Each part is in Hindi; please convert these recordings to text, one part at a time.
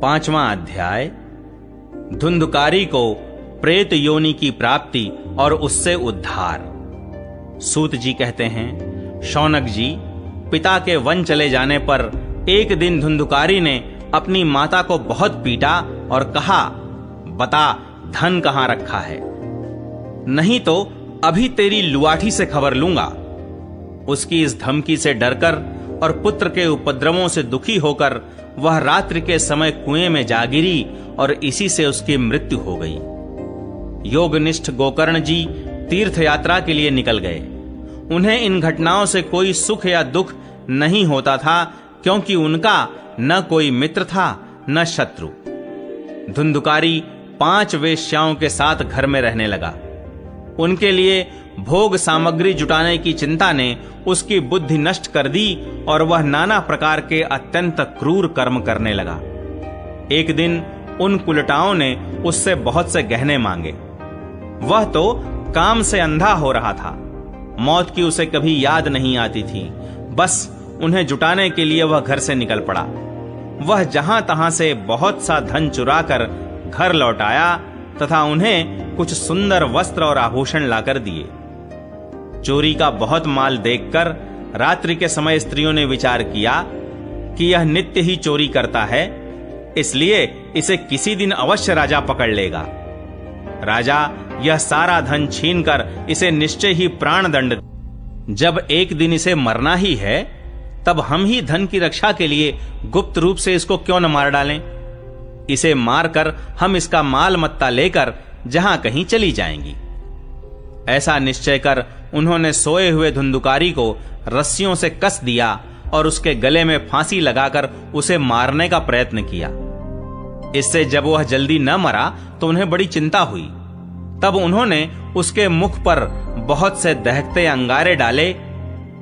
5वां अध्याय। धुंधुकारी को प्रेत योनि की प्राप्ति और उससे उद्धार। सूत जी कहते हैं, शौनक जी, पिता के वन चले जाने पर एक दिन धुंधुकारी ने अपनी माता को बहुत पीटा और कहा, बता धन कहां रखा है, नहीं तो अभी तेरी लुआठी से खबर लूंगा। उसकी इस धमकी से डरकर और पुत्र के उपद्रवों से दुखी होकर वह रात्रि के समय कुएं में जा गिरी और इसी से उसकी मृत्यु हो गई। योगनिष्ठ गोकर्ण जी तीर्थ यात्रा के लिए निकल गए। उन्हें इन घटनाओं से कोई सुख या दुख नहीं होता था, क्योंकि उनका न कोई मित्र था न शत्रु। धुंधुकारी 5 वेश्याओं के साथ घर में रहने लगा। उनके लिए भोग सामग्री जुटाने की चिंता ने उसकी बुद्धि नष्ट कर दी और वह नाना प्रकार के अत्यंत क्रूर कर्म करने लगा। एक दिन उन कुलटाओं ने उससे बहुत से गहने मांगे। वह तो काम से अंधा हो रहा था। मौत की उसे कभी याद नहीं आती थी। बस उन्हें जुटाने के लिए वह घर से निकल पड़ा। वह जहां तहां से बहुत सा धन चुराकर घर लौट आया तथा उन्हें कुछ सुंदर वस्त्र और आभूषण लाकर दिए। चोरी का बहुत माल देखकर रात्रि के समय स्त्रियों ने विचार किया कि यह नित्य ही चोरी करता है, इसलिए इसे किसी दिन अवश्य राजा पकड़ लेगा। राजा यह सारा धन छीनकर इसे निश्चय ही प्राण दंड। जब एक दिन इसे मरना ही है, तब हम ही धन की रक्षा के लिए गुप्त रूप से इसको क्यों न मार डालें। इसे मारकर हम इसका माल मत्ता लेकर जहां कहीं चली जाएंगी। ऐसा निश्चय कर उन्होंने सोए हुए धुंधुकारी को रस्सियों से कस दिया और उसके गले में फांसी लगाकर उसे मारने का प्रयत्न किया। इससे जब वह जल्दी न मरा तो उन्हें बड़ी चिंता हुई। तब उन्होंने उसके मुख पर बहुत से दहकते अंगारे डाले।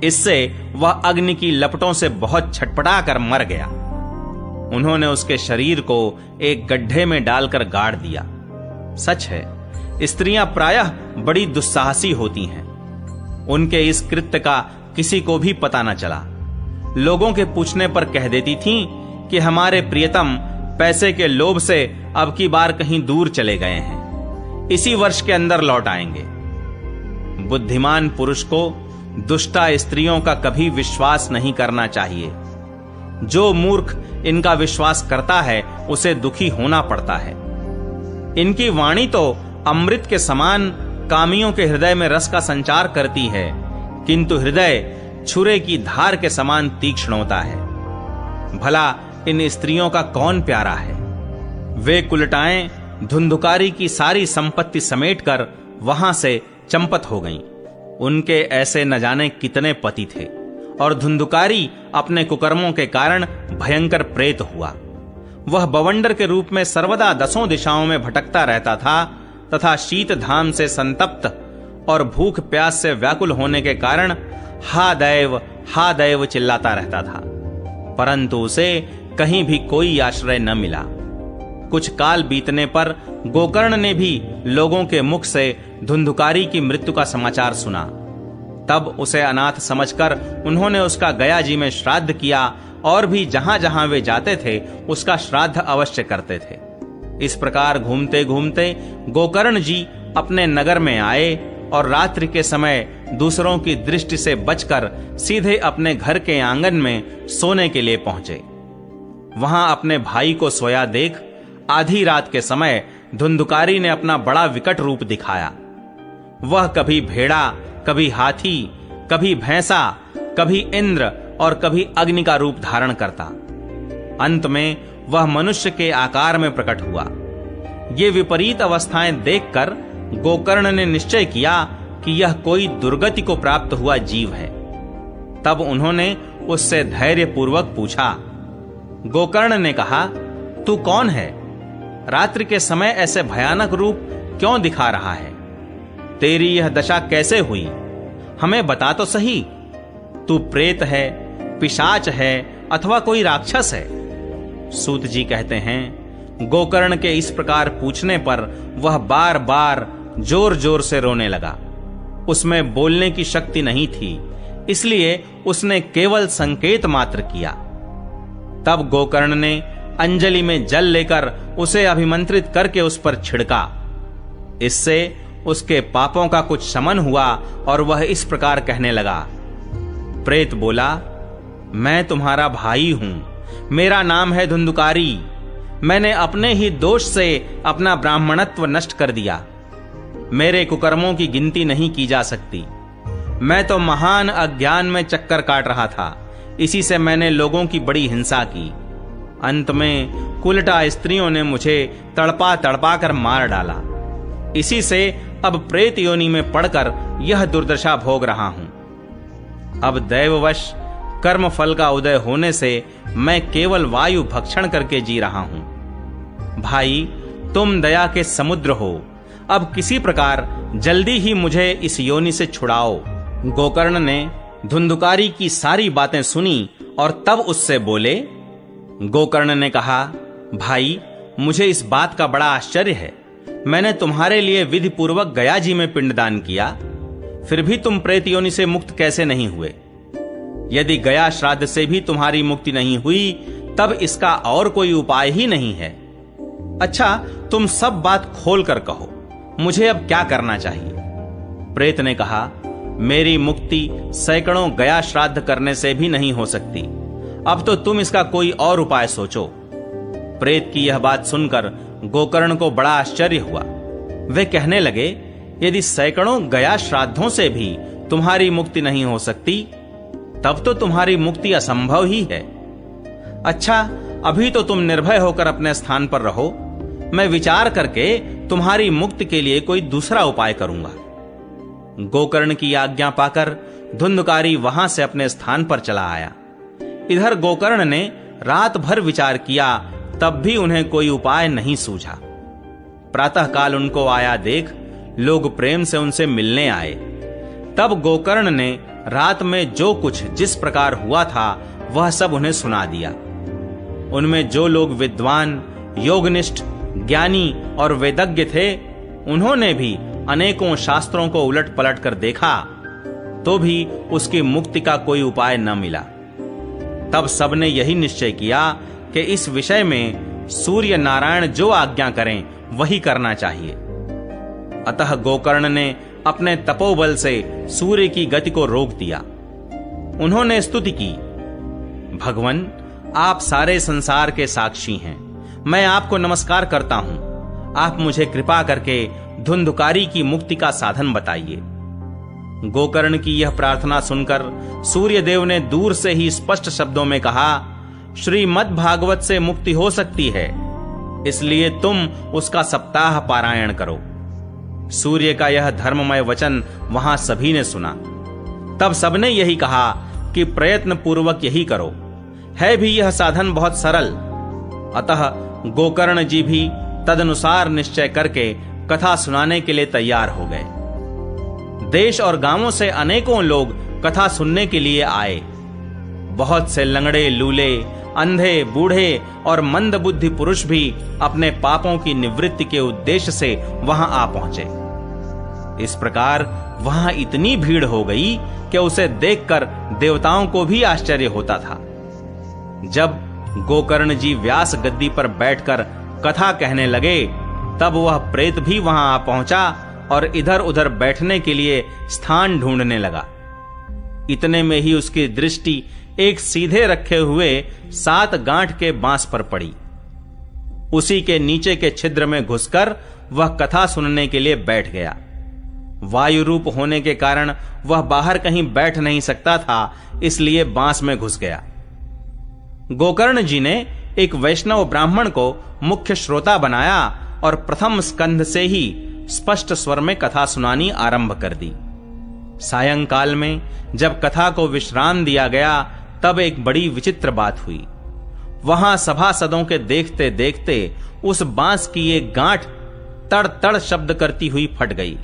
इससे वह अग्नि की लपटों से बहुत छटपटा कर मर गया। उन्होंने उसके शरीर को एक गड्ढे में डालकर गाड़ दिया। सच है, स्त्रियां प्रायः बड़ी दुस्साहसी होती हैं। उनके इस कृत्य का किसी को भी पता न चला। लोगों के पूछने पर कह देती थीं कि हमारे प्रियतम पैसे के लोभ से अब की बार कहीं दूर चले गए हैं, इसी वर्ष के अंदर लौट आएंगे। बुद्धिमान पुरुष को दुष्टा स्त्रियों का कभी विश्वास नहीं करना चाहिए। जो मूर्ख इनका विश्वास करता है उसे दुखी होना पड़ता है। इनकी वाणी तो अमृत के समान कामियों के हृदय में रस का संचार करती है, किंतु हृदय छुरे की धार के समान तीक्ष्ण होता है। भला इन स्त्रियों का कौन प्यारा है। वे कुलटाएं धुंधुकारी की सारी संपत्ति समेटकर वहां से चंपत हो गईं। उनके ऐसे न जाने कितने पति थे और धुंधुकारी अपने कुकर्मों के कारण भयंकर प्रेत हुआ। वह बवंडर के रूप में सर्वदा 10 दिशाओं में भटकता रहता था तथा शीत धाम से संतप्त और भूख प्यास से व्याकुल होने के कारण हा दैव चिल्लाता रहता था, परंतु उसे कहीं भी कोई आश्रय न मिला। कुछ काल बीतने पर गोकर्ण ने भी लोगों के मुख से धुंधुकारी की मृत्यु का समाचार सुना। तब उसे अनाथ समझकर उन्होंने उसका गया जी में श्राद्ध किया और भी जहां जहां वे जाते थे उसका श्राद्ध अवश्य करते थे। इस प्रकार घूमते घूमते गोकर्ण जी अपने नगर में आए और रात्रि के समय दूसरों की दृष्टि से बचकर सीधे अपने घर के आंगन में सोने के लिए पहुंचे। वहां अपने भाई को सोया देख आधी रात के समय धुंधुकारी ने अपना बड़ा विकट रूप दिखाया। वह कभी भेड़ा, कभी हाथी, कभी भैंसा, कभी इंद्र और कभी अग्नि का रूप धारण करता। अंत में वह मनुष्य के आकार में प्रकट हुआ। ये विपरीत अवस्थाएं देखकर गोकर्ण ने निश्चय किया कि यह कोई दुर्गति को प्राप्त हुआ जीव है। तब उन्होंने उससे धैर्यपूर्वक पूछा। गोकर्ण ने कहा, तू कौन है? रात्रि के समय ऐसे भयानक रूप क्यों दिखा रहा है? तेरी यह दशा कैसे हुई? हमें बता तो सही। तू प्रेत है, पिशाच है अथवा कोई राक्षस है? सूत जी कहते हैं, गोकर्ण के इस प्रकार पूछने पर वह बार बार जोर जोर से रोने लगा। उसमें बोलने की शक्ति नहीं थी, इसलिए उसने केवल संकेत मात्र किया। तब गोकर्ण ने अंजलि में जल लेकर उसे अभिमंत्रित करके उस पर छिड़का। इससे उसके पापों का कुछ शमन हुआ और वह इस प्रकार कहने लगा। प्रेत बोला, मैं तुम्हारा भाई हूं, मेरा नाम है धुंधुकारी। मैंने अपने ही दोष से अपना ब्राह्मणत्व नष्ट कर दिया। मेरे कुकर्मों की गिनती नहीं की जा सकती। मैं तो महान अज्ञान में चक्कर काट रहा था, इसी से मैंने लोगों की बड़ी हिंसा की। अंत में कुलटा स्त्रियों ने मुझे तड़पा तड़पा कर मार डाला। इसी से अब प्रेत योनि में पड़कर यह दुर्दशा भोग रहा हूं। अब दैववश कर्म फल का उदय होने से मैं केवल वायु भक्षण करके जी रहा हूं। भाई, तुम दया के समुद्र हो, अब किसी प्रकार जल्दी ही मुझे इस योनि से छुड़ाओ। गोकर्ण ने धुंधुकारी की सारी बातें सुनी और तब उससे बोले। गोकर्ण ने कहा, भाई, मुझे इस बात का बड़ा आश्चर्य है। मैंने तुम्हारे लिए विधि पूर्वक गया जी में पिंडदान किया, फिर भी तुम प्रेत योनि से मुक्त कैसे नहीं हुए? यदि गया श्राद्ध से भी तुम्हारी मुक्ति नहीं हुई, तब इसका और कोई उपाय ही नहीं है। अच्छा, तुम सब बात खोल कर कहो, मुझे अब क्या करना चाहिए? प्रेत ने कहा, मेरी मुक्ति सैकड़ों गया श्राद्ध करने से भी नहीं हो सकती। अब तो तुम इसका कोई और उपाय सोचो। प्रेत की यह बात सुनकर गोकर्ण को बड़ा आश्चर्य हुआ। वे कहने लगे, यदि सैकड़ों गया श्राद्धों से भी तुम्हारी मुक्ति नहीं हो सकती, तब तो तुम्हारी मुक्ति असंभव ही है। अच्छा, अभी तो तुम निर्भय होकर अपने स्थान पर रहो। मैं विचार करके तुम्हारी मुक्ति के लिए कोई दूसरा उपाय करूंगा। गोकर्ण की आज्ञा पाकर धुंधुकारी वहां से अपने स्थान पर चला आया। इधर गोकर्ण ने रात भर विचार किया, तब भी उन्हें कोई उपाय नहीं सूझा। प्रातःकाल उनको आया देख लोग प्रेम से उनसे मिलने आए। तब गोकर्ण ने रात में जो कुछ जिस प्रकार हुआ था वह सब उन्हें सुना दिया। उनमें जो लोग विद्वान, योगनिष्ठ, ज्ञानी और वेदज्ञ थे, उन्होंने भी अनेकों शास्त्रों को उलट पलट कर देखा, तो भी उसकी मुक्ति का कोई उपाय न मिला। तब सबने यही निश्चय किया कि इस विषय में सूर्य नारायण जो आज्ञा करें वही करना चाहिए। अतः गोकर्ण ने अपने तपोबल से सूर्य की गति को रोक दिया। उन्होंने स्तुति की, भगवन, आप सारे संसार के साक्षी हैं। मैं आपको नमस्कार करता हूं। आप मुझे कृपा करके धुंधुकारी की मुक्ति का साधन बताइए। गोकर्ण की यह प्रार्थना सुनकर सूर्यदेव ने दूर से ही स्पष्ट शब्दों में कहा, श्रीमद् भागवत से मुक्ति हो सकती है, इसलिए तुम उसका सप्ताह पारायण करो। सूर्य का यह धर्ममय वचन वहां सभी ने सुना। तब सबने यही कहा कि प्रयत्न पूर्वक यही करो। है भी यह साधन बहुत सरल। अतः गोकर्ण जी भी तदनुसार निश्चय करके कथा सुनाने के लिए तैयार हो गए। देश और गांवों से अनेकों लोग कथा सुनने के लिए आए। बहुत से लंगड़े, लूले, अंधे, बूढ़े और मंदबुद्धि पुरुष भी अपने पापों की निवृत्ति के उद्देश्य से वहां आ पहुंचे। इस प्रकार वहां इतनी भीड़ हो गई कि उसे देखकर देवताओं को भी आश्चर्य होता था। जब गोकर्ण जी व्यास गद्दी पर बैठकर कथा कहने लगे, तब वह प्रेत भी वहां आ पहुंचा और इधर उधर बैठने के लिए स्थान ढूंढने लगा। इतने में ही उसकी दृष्टि एक सीधे रखे हुए 7 गांठ के बांस पर पड़ी। उसी के नीचे के छिद्र में घुसकर वह कथा सुनने के लिए बैठ गया। वायु रूप होने के कारण वह बाहर कहीं बैठ नहीं सकता था, इसलिए बांस में घुस गया। गोकर्ण जी ने एक वैष्णव ब्राह्मण को मुख्य श्रोता बनाया और प्रथम स्कंध से ही स्पष्ट स्वर में कथा सुनानी आरंभ कर दी। सायंकाल में जब कथा को विश्राम दिया गया, तब एक बड़ी विचित्र बात हुई। वहां सभासदों के देखते देखते उस बांस की एक गांठ तड़ तड़ शब्द करती हुई फट गई।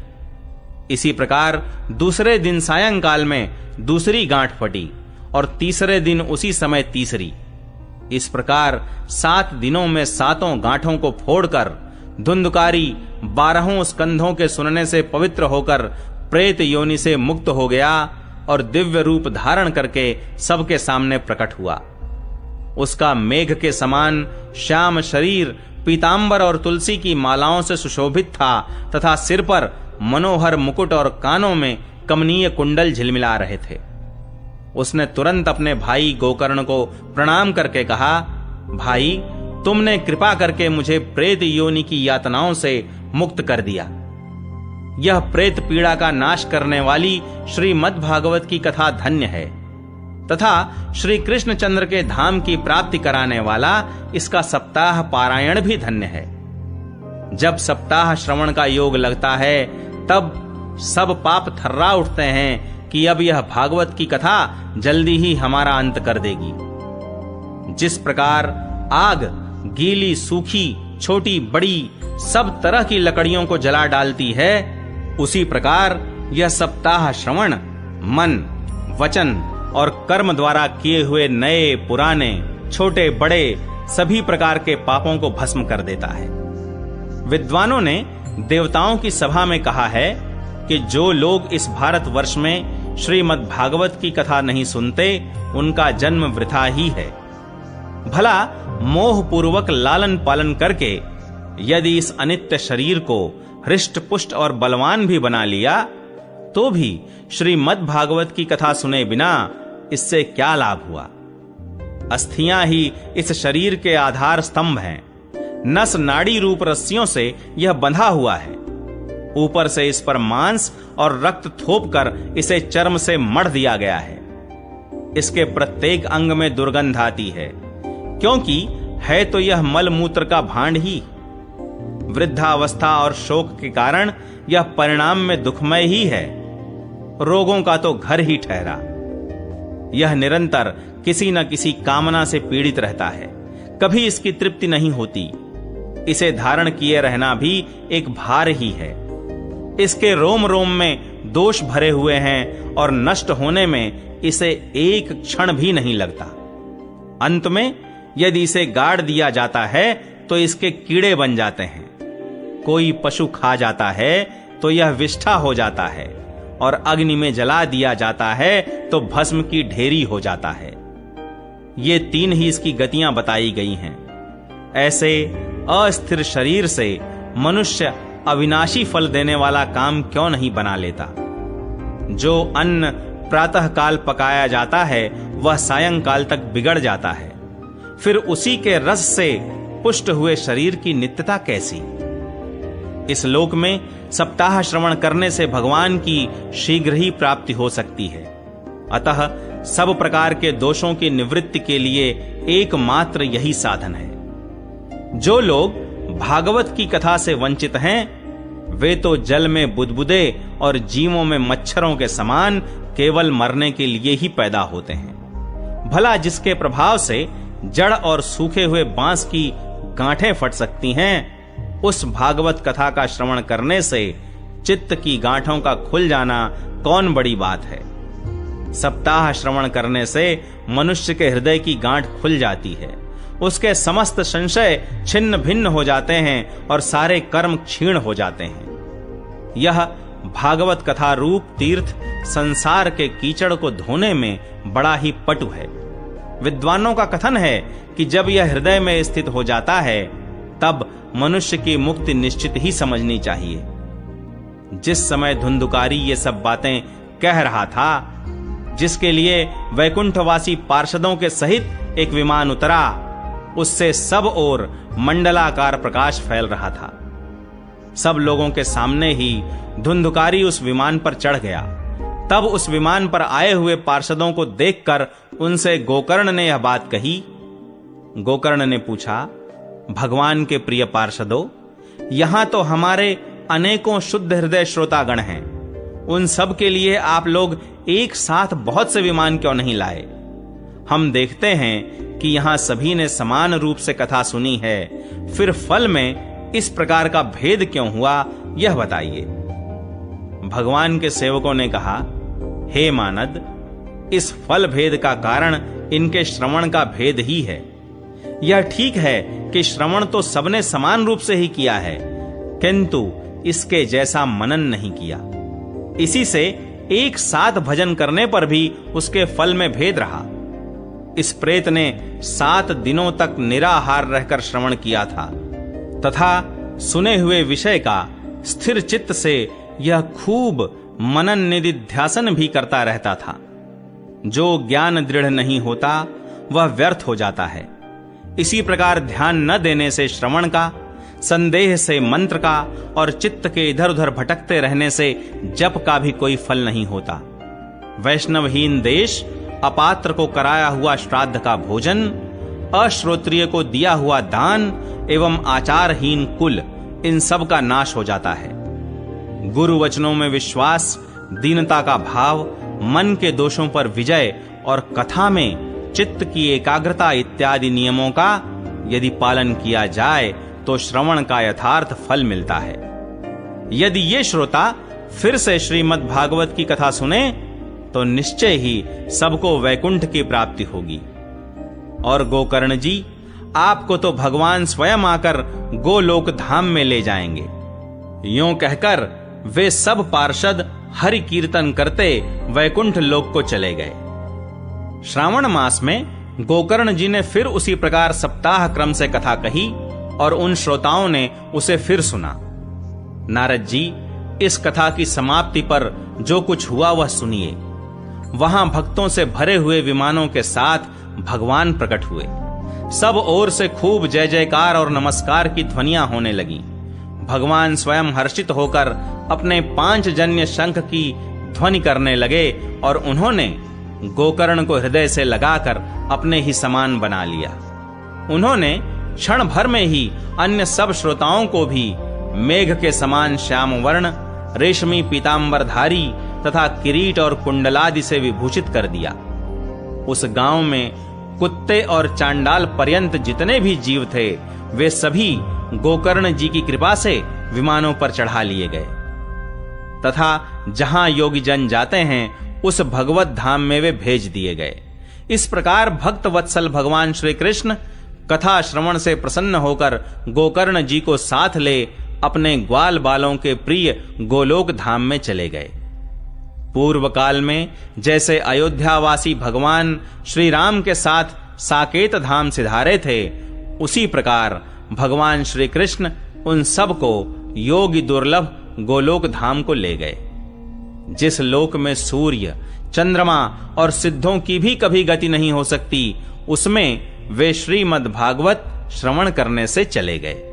इसी प्रकार दूसरे दिन सायंकाल में दूसरी गांठ फटी और तीसरे दिन उसी समय तीसरी। इस प्रकार 7 दिनों में 7 गांठों को फोड़कर धुंधुकारी 12 स्कंधों के सुनने से पवित्र होकर प्रेत योनि से मुक्त हो गया और दिव्य रूप धारण करके सबके सामने प्रकट हुआ। उसका मेघ के समान श्याम शरीर पीतांबर और तुलसी की मालाओं से सुशोभित था तथा सिर पर मनोहर मुकुट और कानों में कमनीय कुंडल झिलमिला रहे थे। उसने तुरंत अपने भाई गोकर्ण को प्रणाम करके कहा, भाई, तुमने कृपा करके मुझे प्रेत योनि की यातनाओं से मुक्त कर दिया। यह प्रेत पीड़ा का नाश करने वाली श्रीमद् भागवत की कथा धन्य है तथा श्री कृष्णचंद्र के धाम की प्राप्ति कराने वाला इसका सप्ताह पारायण भी धन्य है। जब सप्ताह श्रवण का योग लगता है तब सब पाप थर्रा उठते हैं कि अब यह भागवत की कथा जल्दी ही हमारा अंत कर देगी। जिस प्रकार आग गीली, सूखी, छोटी, बड़ी सब तरह की लकड़ियों को जला डालती है, उसी प्रकार यह सप्ताह श्रवण मन, वचन और कर्म द्वारा किए हुए नए, पुराने, छोटे, बड़े सभी प्रकार के पापों को भस्म कर देता है। विद्वानों ने देवताओं की सभा में कहा है कि जो लोग इस भारतवर्ष में श्रीमद् भागवत की कथा नहीं सुनते, उनका जन्म वृथा ही है। भला मोह पूर्वक लालन पालन करके यदि इस अनित्य शरीर को हृष्ट पुष्ट और बलवान भी बना लिया, तो भी श्रीमद् भागवत की कथा सुने बिना इससे क्या लाभ हुआ। अस्थियां ही इस शरीर के आधार स्तंभ हैं। नस नाड़ी रूप रस्सियों से यह बंधा हुआ है। ऊपर से इस पर मांस और रक्त थोप कर इसे चर्म से मढ़ दिया गया है। इसके प्रत्येक अंग में दुर्गंध आती है, क्योंकि है तो यह मल मूत्र का भांड ही। वृद्धावस्था और शोक के कारण यह परिणाम में दुखमय ही है। रोगों का तो घर ही ठहरा। यह निरंतर किसी न किसी कामना से पीड़ित रहता है, कभी इसकी तृप्ति नहीं होती। इसे धारण किए रहना भी एक भार ही है। इसके रोम रोम में दोष भरे हुए हैं और नष्ट होने में इसे एक क्षण भी नहीं लगता। अंत में यदि इसे गाड़ दिया जाता है तो इसके कीड़े बन जाते हैं। कोई पशु खा जाता है तो यह विष्ठा हो जाता है, और अग्नि में जला दिया जाता है तो भस्म की ढेरी हो जाता है। ये तीन ही इसकी गतियां बताई गई हैं। ऐसे अस्थिर शरीर से मनुष्य अविनाशी फल देने वाला काम क्यों नहीं बना लेता। जो अन्न प्रातः काल पकाया जाता है वह सायंकाल तक बिगड़ जाता है, फिर उसी के रस से पुष्ट हुए शरीर की नित्यता कैसी। इस लोक में सप्ताह श्रवण करने से भगवान की शीघ्र ही प्राप्ति हो सकती है। अतः सब प्रकार के दोषों की निवृत्ति के लिए एकमात्र यही साधन है। जो लोग भागवत की कथा से वंचित हैं, वे तो जल में बुदबुदे और जीवों में मच्छरों के समान केवल मरने के लिए ही पैदा होते हैं। भला जिसके प्रभाव से जड़ और सूखे हुए बांस की गांठें फट सकती हैं, उस भागवत कथा का श्रवण करने से चित्त की गांठों का खुल जाना कौन बड़ी बात है। सप्ताह श्रवण करने से मनुष्य के हृदय की गांठ खुल जाती है, उसके समस्त संशय छिन्न भिन्न हो जाते हैं और सारे कर्म क्षीण हो जाते हैं। यह भागवत कथा रूप तीर्थ संसार के कीचड़ को धोने में बड़ा ही पटु है। विद्वानों का कथन है कि जब यह हृदय में स्थित हो जाता है, तब मनुष्य की मुक्ति निश्चित ही समझनी चाहिए। जिस समय धुंधुकारी ये सब बातें कह रहा था, जिसके लिए वैकुंठवासी पार्षदों के सहित एक विमान उतरा, उससे सब ओर मंडलाकार प्रकाश फैल रहा था। सब लोगों के सामने ही धुंधुकारी उस विमान पर चढ़ गया। तब उस विमान पर आए हुए पार्षदों को देखकर उनसे गोकर्ण ने यह बात कही। गोकर्ण ने पूछा, भगवान के प्रिय पार्षदों, यहां तो हमारे अनेकों शुद्ध हृदय श्रोतागण हैं। उन सब के लिए आप लोग एक साथ बहुत से विमान क्यों नहीं लाए? हम देखते हैं कि यहां सभी ने समान रूप से कथा सुनी है, फिर फल में इस प्रकार का भेद क्यों हुआ, यह बताइए। भगवान के सेवकों ने कहा, हे मानद, इस फल भेद का कारण इनके श्रवण का भेद ही है। यह ठीक है कि श्रवण तो सबने समान रूप से ही किया है, किंतु इसके जैसा मनन नहीं किया। इसी से एक साथ भजन करने पर भी उसके फल में भेद रहा। इस प्रेत ने 7 दिनों तक निराहार रहकर श्रवण किया था तथा सुने हुए विषय का स्थिर चित्त से यह खूब मनन निधिध्यासन भी करता रहता था। जो ज्ञान दृढ़ नहीं होता वह व्यर्थ हो जाता है। इसी प्रकार ध्यान न देने से श्रवण का, संदेह से मंत्र का और चित्त के इधर उधर भटकते रहने से जप का भी कोई फल नहीं होता। वैष्णवहीन देश, अपात्र को कराया हुआ श्राद्ध का भोजन, अश्रोत्रिय को दिया हुआ दान एवं आचारहीन कुल, इन सब का नाश हो जाता है। गुरु वचनों में विश्वास, दीनता का भाव, मन के दोषों पर विजय और कथा में चित्त की एकाग्रता इत्यादि नियमों का यदि पालन किया जाए तो श्रवण का यथार्थ फल मिलता है। यदि ये श्रोता फिर से श्रीमद् भागवत की कथा सुने तो निश्चय ही सबको वैकुंठ की प्राप्ति होगी। और गोकर्ण जी, आपको तो भगवान स्वयं आकर गोलोक धाम में ले जाएंगे। यूं कहकर वे सब पार्षद हरि कीर्तन करते वैकुंठ लोक को चले गए। श्रावण मास में गोकर्ण जी ने फिर उसी प्रकार सप्ताह क्रम से कथा कही और उन श्रोताओं ने उसे फिर सुना। नारद जी, इस कथा की समाप्ति पर जो कुछ हुआ वह सुनिए। वहां भक्तों से भरे हुए विमानों के साथ भगवान प्रकट हुए। सब ओर से खूब जय जयकार और नमस्कार की ध्वनियां होने लगी। भगवान स्वयं हर्षित होकर अपने 5 जन्य शंख की ध्वनि करने लगे और उन्होंने गोकर्ण को हृदय से लगाकर अपने ही समान बना लिया। उन्होंने क्षण भर में ही अन्य सब श्रोताओं को भी मेघ के समान श्याम वर्ण, रेशमी पीतांबरधारी तथा किरीट और कुंडलादि से विभूषित कर दिया। उस गांव में कुत्ते और चांडाल पर्यंत जितने भी जीव थे वे सभी गोकर्ण जी की कृपा से विमानों पर चढ़ा लिए गए तथा जहां योगी जन जाते हैं उस भगवत धाम में वे भेज दिए गए। इस प्रकार भक्त वत्सल भगवान श्री कृष्ण कथा श्रवण से प्रसन्न होकर गोकर्ण जी को साथ ले अपने ग्वाल बालों के प्रिय गोलोक धाम में चले गए। पूर्व काल में जैसे अयोध्यावासी भगवान श्री राम के साथ साकेत धाम सिधारे थे, उसी प्रकार भगवान श्री कृष्ण उन सब को योगी दुर्लभ गोलोक धाम को ले गए। जिस लोक में सूर्य, चंद्रमा और सिद्धों की भी कभी गति नहीं हो सकती, उसमें वे श्रीमद् भागवत श्रवण करने से चले गए।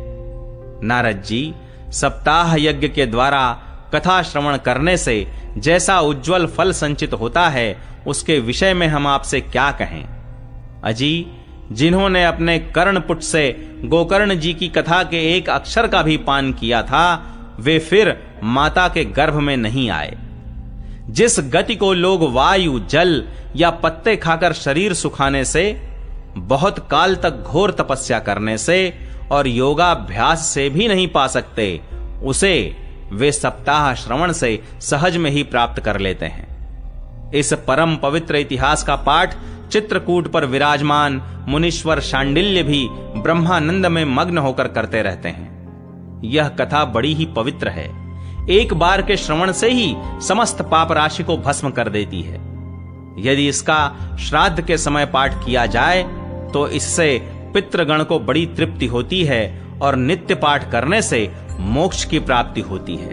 नारद जी, सप्ताह यज्ञ के द्वारा कथा श्रवण करने से जैसा उज्जवल फल संचित होता है, उसके विषय में हम आपसे क्या कहें। अजी, जिन्होंने अपने कर्णपुट से गोकर्ण जी की कथा के एक अक्षर का भी पान किया था, वे फिर माता के गर्भ में नहीं आए। जिस गति को लोग वायु, जल या पत्ते खाकर शरीर सुखाने से, बहुत काल तक घोर तपस्या करने से और योगाभ्यास से भी नहीं पा सकते, उसे वे सप्ताह श्रवण से सहज में ही प्राप्त कर लेते हैं। इस परम पवित्र इतिहास का पाठ चित्रकूट पर विराजमान मुनीश्वर शांडिल्य भी ब्रह्मानंद में मग्न होकर करते रहते हैं। यह कथा बड़ी ही पवित्र है। एक बार के श्रवण से ही समस्त पाप राशि को भस्म कर देती है। यदि इसका श्राद्ध के समय पाठ किया जाए तो इससे पितृगण को बड़ी तृप्ति होती है और नित्य पाठ करने से मोक्ष की प्राप्ति होती है।